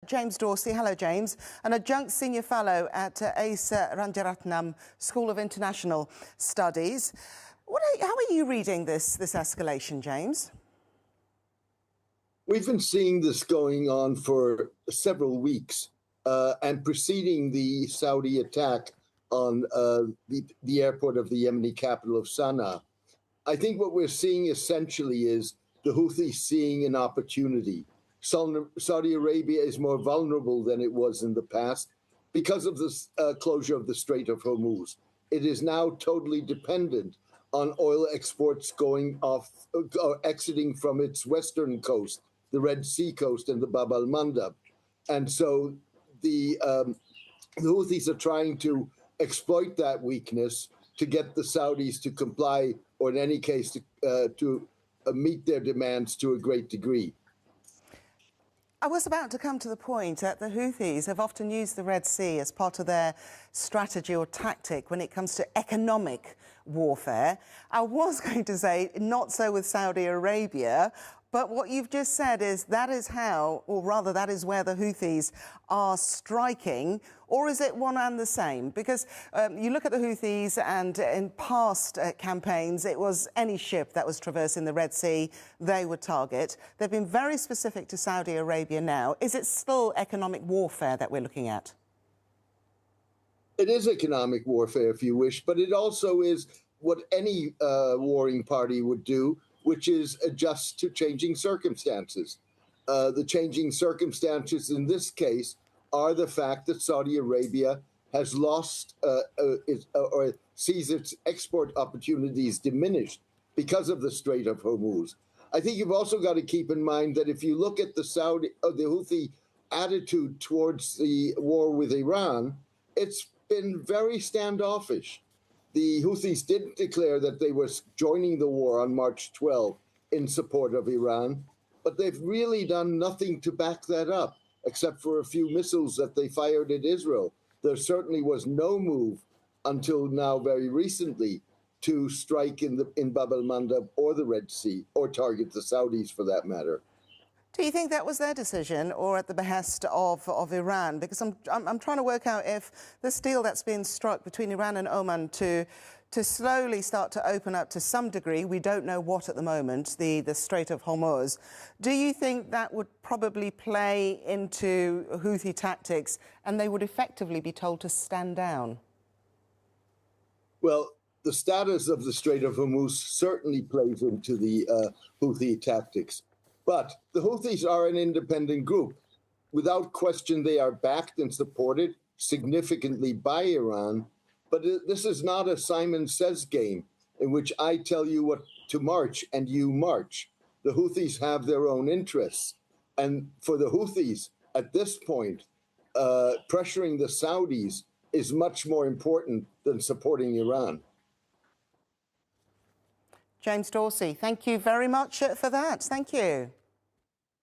James Dorsey, hello James, an adjunct senior fellow at ACE Rajaratnam School of International Studies. How are you reading this escalation, James? We've been seeing this going on for several weeks and preceding the Saudi attack on the airport of the Yemeni capital of Sana'a. I think what we're seeing essentially is the Houthis seeing an opportunity. Saudi Arabia is more vulnerable than it was in the past because of the closure of the Strait of Hormuz. It is now totally dependent on oil exports going off, exiting from its western coast, the Red Sea coast and the Bab al-Mandab. And so the Houthis are trying to exploit that weakness to get the Saudis to comply, or in any case, to meet their demands to a great degree. I was about to come to the point that the Houthis have often used the Red Sea as part of their strategy or tactic when it comes to economic warfare. I was going to say not so with Saudi Arabia, but what you've just said is that is how, or rather that is where the Houthis are striking, or is it one and the same? Because you look at the Houthis and in past campaigns, it was any ship that was traversing the Red Sea, they would target. They've been very specific to Saudi Arabia now. Is it still economic warfare that we're looking at? It is economic warfare, if you wish, but it also is what any warring party would do, which is adjust to changing circumstances. The changing circumstances in this case are the fact that Saudi Arabia has lost or sees its export opportunities diminished because of the Strait of Hormuz. I think you've also got to keep in mind that if you look at the Houthi attitude towards the war with Iran, it's been very standoffish. The Houthis didn't declare that they were joining the war on March 12 in support of Iran, but they've really done nothing to back that up, except for a few missiles that they fired at Israel. There certainly was no move until now, very recently, to strike in Bab al-Mandab or the Red Sea, or target the Saudis for that matter. Do you think that was their decision or at the behest of Iran? Because I'm trying to work out if this deal that's been struck between Iran and Oman to slowly start to open up to some degree, we don't know what at the moment, the Strait of Hormuz. Do you think that would probably play into Houthi tactics and they would effectively be told to stand down? Well, the status of the Strait of Hormuz certainly plays into the Houthi tactics. But the Houthis are an independent group. Without question, they are backed and supported significantly by Iran. But this is not a Simon Says game in which I tell you what to march and you march. The Houthis have their own interests. And for the Houthis, at this point, pressuring the Saudis is much more important than supporting Iran. James Dorsey, thank you very much for that. Thank you.